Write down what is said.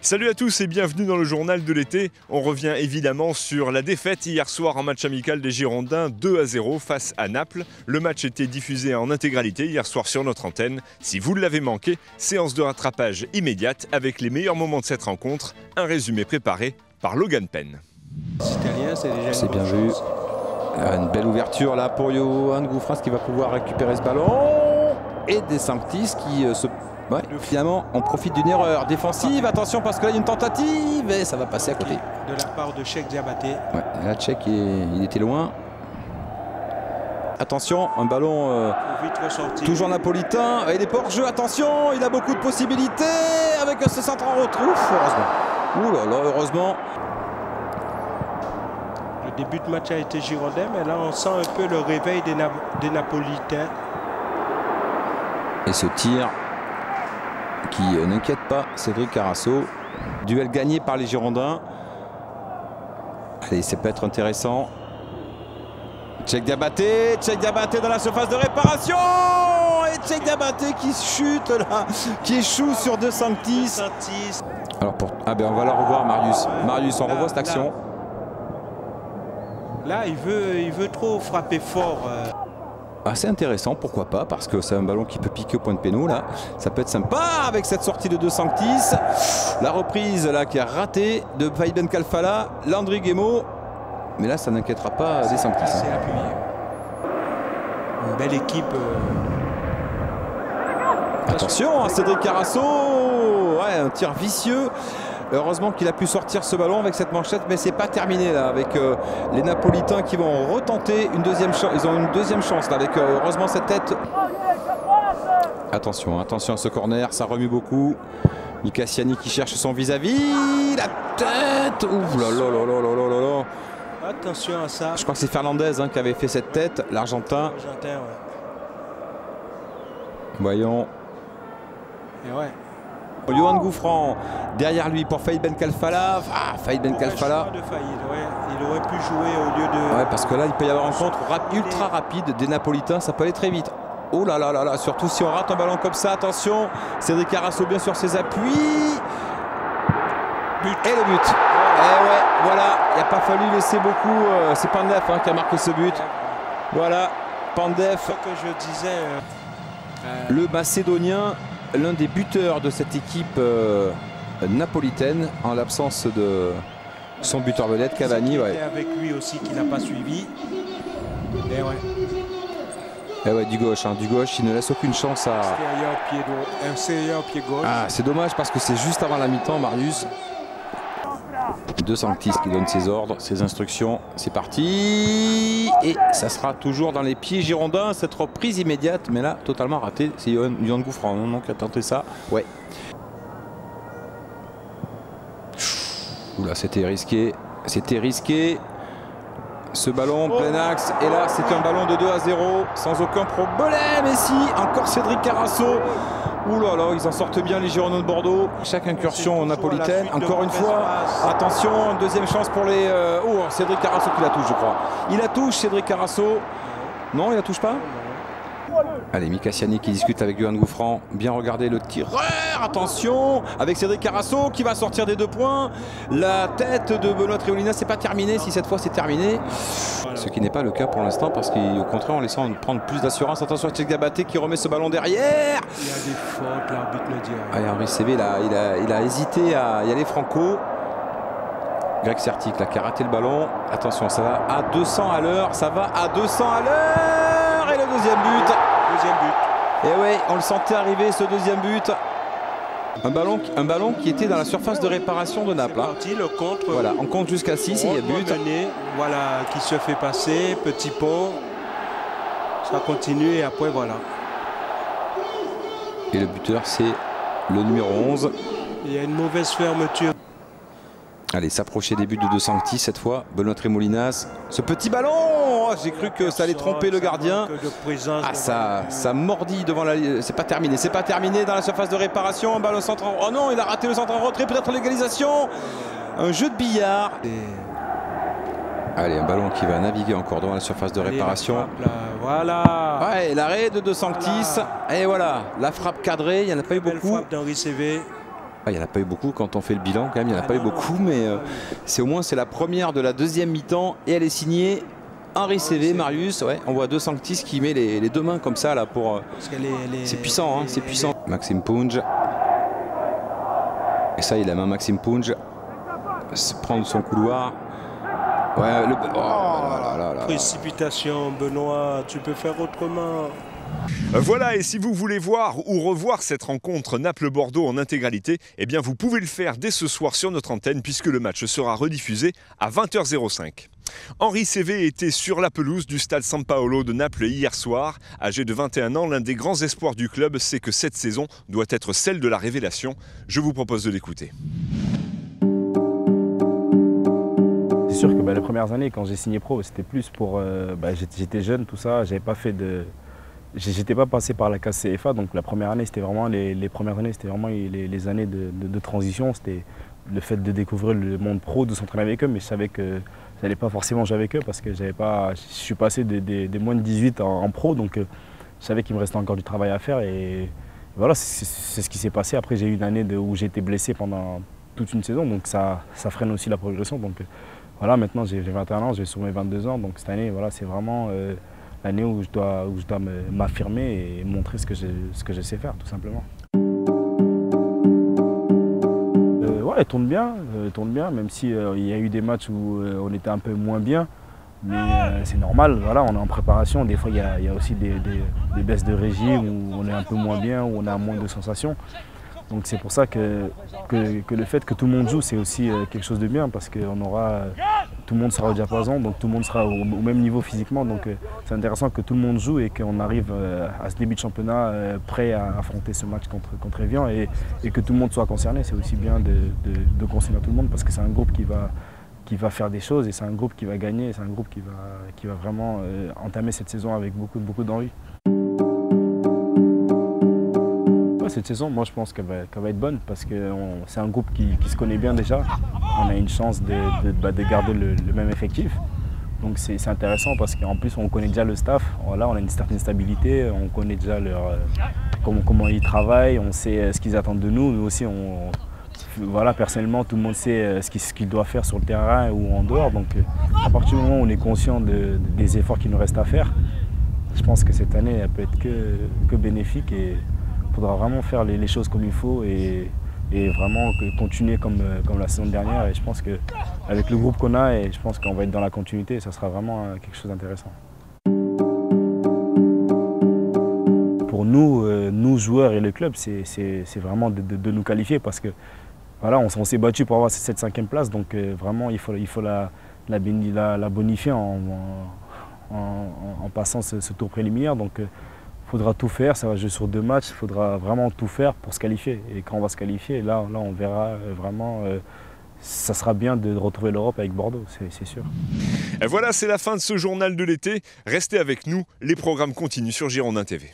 Salut à tous et bienvenue dans le journal de l'été. On revient évidemment sur la défaite hier soir en match amical des Girondins 2-0 face à Naples. Le match était diffusé en intégralité hier soir sur notre antenne. Si vous l'avez manqué, séance de rattrapage immédiate avec les meilleurs moments de cette rencontre. Un résumé préparé par Logan Penn. C'est bien vu. Une belle ouverture là pour Johan Gouffras qui va pouvoir récupérer ce ballon. Et De Sanctis qui finalement on profite d'une erreur défensive. Attention parce que là il y a une tentative et ça va passer à côté. De la part de Cheikh Diabaté. Ouais, là Cheikh il était loin. Attention, un ballon toujours napolitain. Il est pas hors jeu, attention, il a beaucoup de possibilités avec ce centre en retrouve. Heureusement. Ouh là là, heureusement. Le début de match a été girondin, mais là on sent un peu le réveil des Napolitains. Et ce tir qui n'inquiète pas Cédric Carasso. Duel gagné par les Girondins. Allez, ça peut être intéressant. Cheikh Diabaté dans la surface de réparation. Et Cheikh Diabaté qui chute là, qui échoue sur De Sanctis. Alors on va la revoir Marius. Marius, on revoit cette action. Là, il veut trop frapper fort. Assez intéressant, pourquoi pas, parce que c'est un ballon qui peut piquer au point de péno là. Ça peut être sympa avec cette sortie de De Sanctis. La reprise là qui a raté de Faïd Ben Khalfallah, Landry Guémot. Mais là, ça n'inquiétera pas De Sanctis. C'est appuyé. Une belle équipe. Attention à Cédric Carasso. Ouais, un tir vicieux. Heureusement qu'il a pu sortir ce ballon avec cette manchette, mais c'est pas terminé là avec les Napolitains qui vont retenter une deuxième chance. Ils ont une deuxième chance là avec heureusement cette tête. Attention à ce corner, ça remue beaucoup. Mika Siani qui cherche son vis-à-vis. La tête. Ouh là là là là là là là. Attention à ça. Je crois que c'est Fernandez qui avait fait cette tête, l'Argentin. Ouais. Voyons. Et ouais. Johan Gouffran derrière lui pour Faïd Ben Khalfallah. Faïd Ben Khalfallah. Il aurait pu jouer au lieu de. Ouais, parce que là il peut y avoir un contre ultra rapide des Napolitains, ça peut aller très vite. Oh là là là là, surtout si on rate un ballon comme ça, attention. Cédric Carasso bien sur ses appuis. Et le but. Et ouais, voilà, il n'a pas fallu laisser beaucoup. C'est Pandef qui a marqué ce but. Voilà, Pandef. Ce que je disais. Le Macédonien, l'un des buteurs de cette équipe napolitaine, en l'absence de son buteur vedette, Cavani. Ouais. Avec lui aussi qui n'a pas suivi. Et ouais. Et ouais, du gauche, il ne laisse aucune chance à. Extérieur pied gauche. C'est dommage parce que c'est juste avant la mi-temps, Marius. De Sanctis qui donne ses ordres, ses instructions. C'est parti. Et ça sera toujours dans les pieds girondins, cette reprise immédiate, mais là, totalement ratée. C'est Johan Gouffran qui a tenté ça. Ouais. Oula, c'était risqué. Ce ballon plein axe. Et là, c'est un ballon de 2-0 sans aucun problème. Et si, encore Cédric Carasso. Ouh là là, ils en sortent bien les Girondins de Bordeaux. Chaque incursion napolitaine. Encore une fois, attention, une deuxième chance pour les. Cédric Carasso qui la touche, je crois. Il la touche, Cédric Carasso. Non, il la touche pas. Allez, Mika Siani qui discute avec Johan Gouffran. Bien regarder le tireur. Attention, avec Cédric Carasso qui va sortir des 2 points. La tête de Benoît Triolina, c'est pas terminé. Si cette fois c'est terminé, ce qui n'est pas le cas pour l'instant parce qu'au contraire, en laissant prendre plus d'assurance. Attention à Cheikh Diabaté qui remet ce ballon derrière. Il y a des fautes, l'arbitre le dit. Henri CV là, il a hésité à y aller franco. Greg Sertic là qui a raté le ballon. Attention, ça va à 200 à l'heure. Et le deuxième but. Et ouais, on le sentait arriver ce deuxième but. Un ballon qui était dans la surface de réparation de Naples. Le contre. Voilà, on compte jusqu'à 6 et il y a but. Voilà, qui se fait passer, petit pont. Ça continue et après voilà. Et le buteur c'est le numéro 11. Il y a une mauvaise fermeture. Allez, s'approcher des buts de De Sanctis cette fois. Benoît Tremolinas. Ce petit ballon, j'ai cru que ça allait tromper le gardien. Ça mordit devant la. C'est pas terminé dans la surface de réparation. Un ballon centre. Oh non, il a raté le centre en retrait. Peut-être l'égalisation. Un jeu de billard. Allez, un ballon qui va naviguer encore devant la surface de réparation. Voilà. Ouais, l'arrêt de Sanctis. Et voilà, la frappe cadrée, il n'y en a pas eu beaucoup. Frappe d'Henri CV. Il n'y en a pas eu beaucoup quand on fait le bilan, quand même, il n'y en a pas eu beaucoup, mais c'est au moins c'est la première de la deuxième mi-temps et elle est signée Henri CV, Marius. Ouais, on voit De Sanctis qui met les deux mains comme ça là pour. C'est puissant, hein, c'est puissant. Maxime Pounge. Et ça, il a main Maxime Pounge. Prendre son couloir. Ouais, précipitation, Benoît, tu peux faire autrement. Voilà, et si vous voulez voir ou revoir cette rencontre Naples-Bordeaux en intégralité, eh bien vous pouvez le faire dès ce soir sur notre antenne puisque le match sera rediffusé à 20h05. Henri CV était sur la pelouse du stade San Paolo de Naples hier soir. Âgé de 21 ans, l'un des grands espoirs du club sait que cette saison doit être celle de la révélation. Je vous propose de l'écouter. C'est sûr que les premières années, quand j'ai signé pro, c'était plus pour... j'étais jeune, tout ça, j'avais pas fait de... J'étais pas passé par la case CFA, donc la première année, c'était vraiment les premières années, c'était vraiment les années de transition. C'était le fait de découvrir le monde pro, de s'entraîner avec eux, mais je savais que je n'allais pas forcément jouer avec eux parce que je suis passé des moins de 18 en pro, donc je savais qu'il me restait encore du travail à faire. Et voilà, c'est ce qui s'est passé. Après, j'ai eu une année où j'ai été blessé pendant toute une saison, donc ça freine aussi la progression. Donc voilà, maintenant j'ai 21 ans, j'ai sur mes 22 ans, donc cette année, voilà, c'est vraiment... l'année où je dois m'affirmer et montrer ce que je sais faire, tout simplement. Ouais, elle tourne bien, même s'il y a eu des matchs où on était un peu moins bien. Mais c'est normal, voilà, on est en préparation. Des fois, il y a aussi des baisses de régime où on est un peu moins bien, où on a moins de sensations. Donc c'est pour ça que le fait que tout le monde joue, c'est aussi quelque chose de bien parce que tout le monde sera au diapason, donc tout le monde sera au même niveau physiquement. Donc c'est intéressant que tout le monde joue et qu'on arrive à ce début de championnat prêt à affronter ce match contre Evian et que tout le monde soit concerné. C'est aussi bien de concerner tout le monde parce que c'est un groupe qui va faire des choses et c'est un groupe qui va gagner, c'est un groupe qui va vraiment entamer cette saison avec beaucoup d'envie. Cette saison, moi je pense qu'elle va être bonne parce que c'est un groupe qui se connaît bien déjà. On a une chance de garder le même effectif. Donc c'est intéressant parce qu'en plus on connaît déjà le staff. Voilà, on a une certaine stabilité, on connaît déjà comment ils travaillent, on sait ce qu'ils attendent de nous. Nous aussi, voilà, personnellement, tout le monde sait ce qu'il doit faire sur le terrain ou en dehors. Donc à partir du moment où on est conscient des efforts qu'il nous reste à faire, je pense que cette année elle peut être que bénéfique. Il faudra vraiment faire les choses comme il faut et vraiment continuer comme la saison dernière. Et je pense qu'avec le groupe qu'on a, je pense qu'on va être dans la continuité et ça sera vraiment quelque chose d'intéressant. Pour nous joueurs et le club, c'est vraiment de nous qualifier parce que voilà, on s'est battu pour avoir cette 5e place. Donc vraiment, il faut la bonifier en passant ce tour préliminaire. Donc, il faudra tout faire, ça va jouer sur 2 matchs, il faudra vraiment tout faire pour se qualifier. Et quand on va se qualifier, là on verra vraiment, ça sera bien de retrouver l'Europe avec Bordeaux, c'est sûr. Et voilà, c'est la fin de ce journal de l'été. Restez avec nous, les programmes continuent sur Girondin TV.